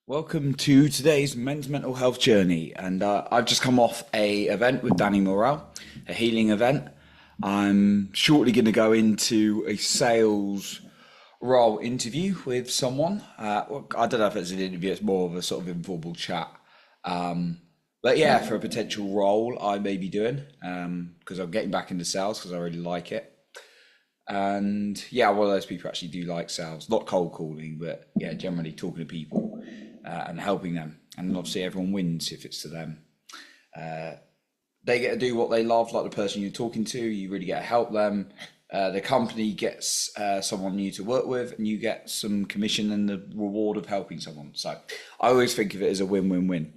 Welcome to today's men's mental health journey, and I've just come off a event with Danny Morel, a healing event. I'm shortly going to go into a sales role interview with someone. Well, I don't know if it's an interview; it's more of a sort of informal chat. But yeah, for a potential role I may be doing, because I'm getting back into sales because I really like it. And yeah, one of those people who actually do like sales, not cold calling, but yeah, generally talking to people and helping them. And obviously, everyone wins if it's to them. They get to do what they love, like the person you're talking to. You really get to help them. The company gets someone new to work with, and you get some commission and the reward of helping someone. So I always think of it as a win-win-win.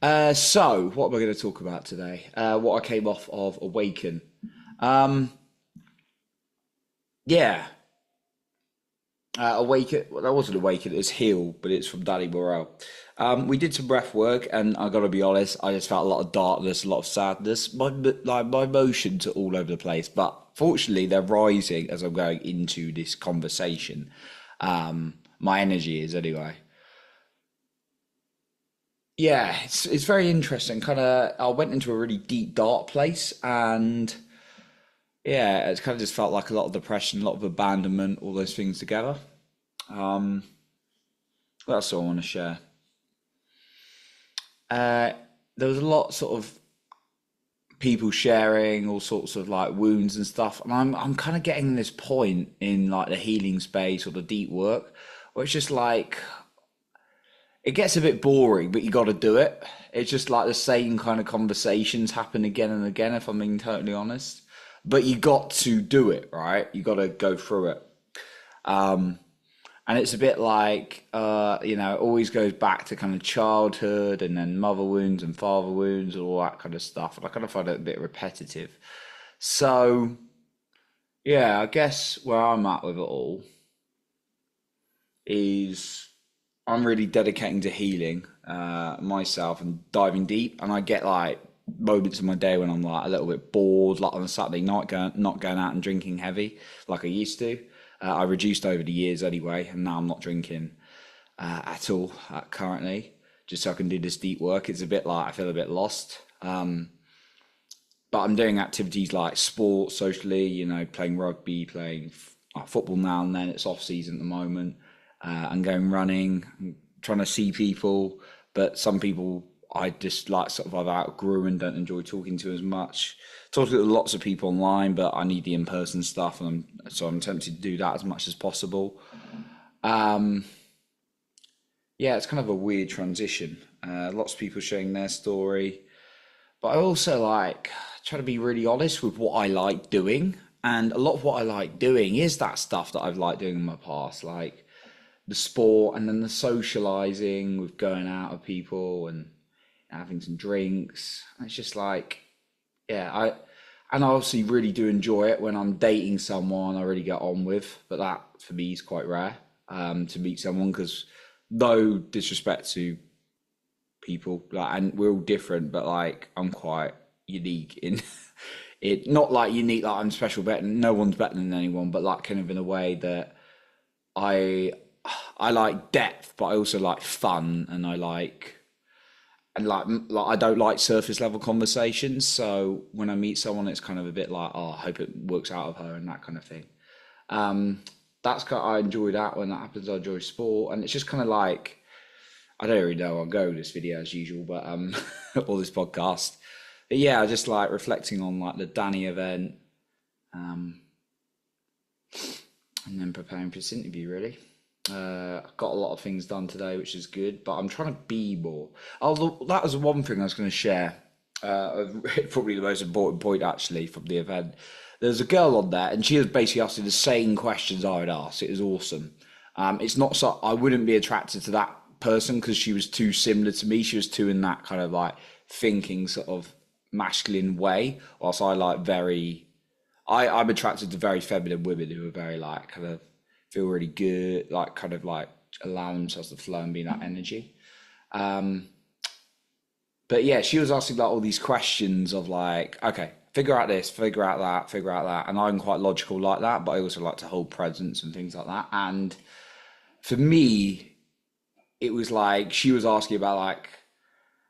So what am I going to talk about today? What I came off of Awaken. Um, yeah, Awaken. Well, that wasn't Awaken. It was Heal, but it's from Danny Morel. We did some breath work, and I got to be honest, I just felt a lot of darkness, a lot of sadness. My emotions are all over the place, but fortunately, they're rising as I'm going into this conversation. My energy is anyway. Yeah, it's very interesting. Kind of, I went into a really deep, dark place, and yeah, it's kind of just felt like a lot of depression, a lot of abandonment, all those things together. Um, that's all I want to share. Uh, there was a lot sort of people sharing all sorts of like wounds and stuff, and I'm kind of getting this point in like the healing space or the deep work where it's just like it gets a bit boring, but you got to do it. It's just like the same kind of conversations happen again and again, if I'm being totally honest. But you got to do it, right? You got to go through it. Um, and it's a bit like it always goes back to kind of childhood and then mother wounds and father wounds and all that kind of stuff, and I kind of find it a bit repetitive. So yeah, I guess where I'm at with it all is I'm really dedicating to healing myself and diving deep, and I get like moments in my day when I'm like a little bit bored, like on a Saturday night, not going out and drinking heavy like I used to. I reduced over the years anyway, and now I'm not drinking at all currently, just so I can do this deep work. It's a bit like I feel a bit lost. But I'm doing activities like sport, socially, playing rugby, playing football now and then. It's off season at the moment. I'm going running, I'm trying to see people, but some people I just like sort of I've outgrew and don't enjoy talking to as much. Talk to lots of people online, but I need the in-person stuff, and I'm tempted to do that as much as possible. Um, yeah, it's kind of a weird transition. Lots of people sharing their story, but I also like try to be really honest with what I like doing. And a lot of what I like doing is that stuff that I've liked doing in my past, like the sport and then the socializing with going out with people and having some drinks. It's just like, yeah, and I obviously really do enjoy it when I'm dating someone I really get on with, but that for me is quite rare to meet someone because no disrespect to people, like, and we're all different, but like I'm quite unique in it. Not like unique, like I'm special, better. No one's better than anyone, but like kind of in a way that I I like depth, but I also like fun, and I like like I don't like surface level conversations. So when I meet someone, it's kind of a bit like, oh, I hope it works out of her and that kind of thing. Um, that's kind I enjoy that when that happens. I enjoy sport, and it's just kind of like I don't really know. I'll go with this video as usual, but or this podcast. But yeah, I just like reflecting on like the Danny event, um, and then preparing for this interview. Really, I've got a lot of things done today, which is good. But I'm trying to be more. Oh, that was one thing I was going to share. Probably the most important point actually from the event. There's a girl on there, and she was basically asking the same questions I would ask. It was awesome. It's not so I wouldn't be attracted to that person because she was too similar to me. She was too in that kind of like thinking sort of masculine way, whilst I like very I'm attracted to very feminine women who are very like kind of feel really good, like kind of like allow themselves to flow and be that energy. Um, but yeah, she was asking like all these questions of like, okay, figure out this, figure out that, and I'm quite logical like that, but I also like to hold presence and things like that. And for me, it was like she was asking about like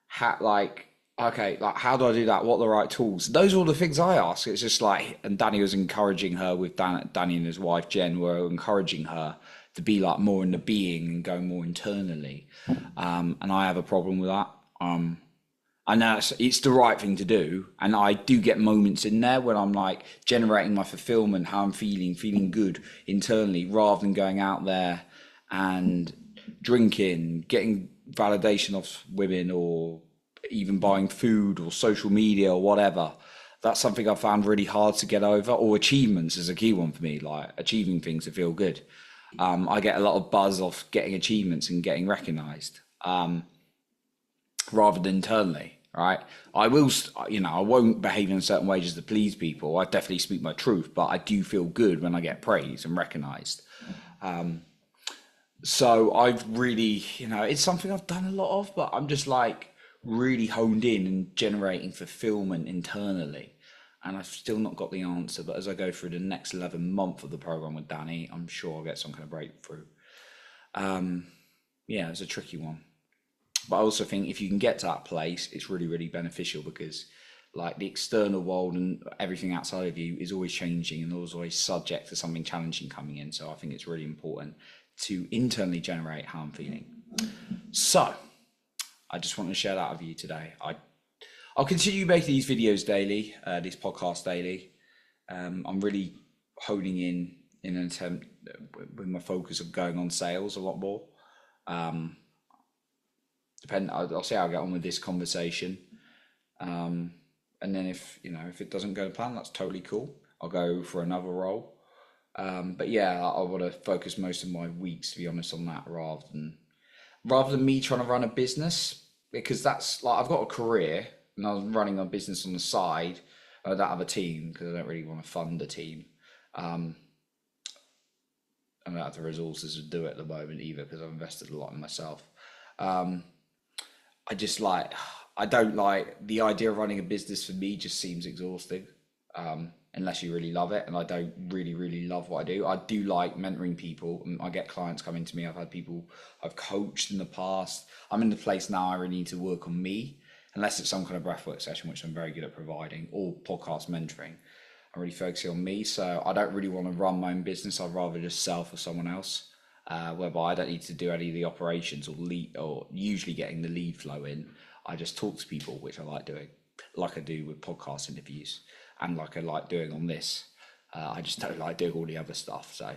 how like okay, like how do I do that? What are the right tools? Those are all the things I ask. It's just like, and Danny was encouraging her with Danny and his wife Jen were encouraging her to be like more in the being and go more internally. And I have a problem with that. I know it's the right thing to do, and I do get moments in there when I'm like generating my fulfillment, how I'm feeling good internally, rather than going out there and drinking, getting validation off women, or even buying food or social media or whatever. That's something I found really hard to get over. Or achievements is a key one for me, like achieving things to feel good. I get a lot of buzz off getting achievements and getting recognized. Rather than internally, right? I will, I won't behave in certain ways just to please people. I definitely speak my truth, but I do feel good when I get praised and recognized. So I've really, it's something I've done a lot of, but I'm just like really honed in and generating fulfillment internally. And I've still not got the answer, but as I go through the next 11 months of the program with Danny, I'm sure I'll get some kind of breakthrough. Yeah, it's a tricky one. But I also think if you can get to that place, it's really, really beneficial, because like the external world and everything outside of you is always changing and always subject to something challenging coming in. So I think it's really important to internally generate how I'm feeling. So I just want to share that with you today. I'll continue making these videos daily, this podcast daily. I'm really honing in an attempt with my focus of going on sales a lot more. I'll see how I get on with this conversation. And then if it doesn't go to plan, that's totally cool. I'll go for another role. But yeah, I want to focus most of my weeks, to be honest, on that rather than me trying to run a business, because that's like, I've got a career and I was running a business on the side. I don't have a team because I don't really want to fund a team. I don't have the resources to do it at the moment either, because I've invested a lot in myself. I don't like the idea of running a business. For me, just seems exhausting, unless you really love it. And I don't really, really love what I do. I do like mentoring people, and I get clients coming to me. I've had people I've coached in the past. I'm in the place now I really need to work on me, unless it's some kind of breathwork session, which I'm very good at providing, or podcast mentoring. I'm really focusing on me. So I don't really want to run my own business. I'd rather just sell for someone else. Whereby I don't need to do any of the operations or lead, or usually getting the lead flow in. I just talk to people, which I like doing, like I do with podcast interviews, and like I like doing on this. I just don't like doing all the other stuff. So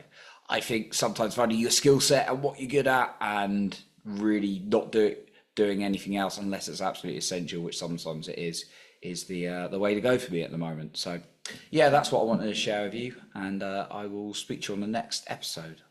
I think sometimes finding your skill set and what you're good at, and really not doing anything else unless it's absolutely essential, which sometimes it is the way to go for me at the moment. So yeah, that's what I wanted to share with you, and I will speak to you on the next episode.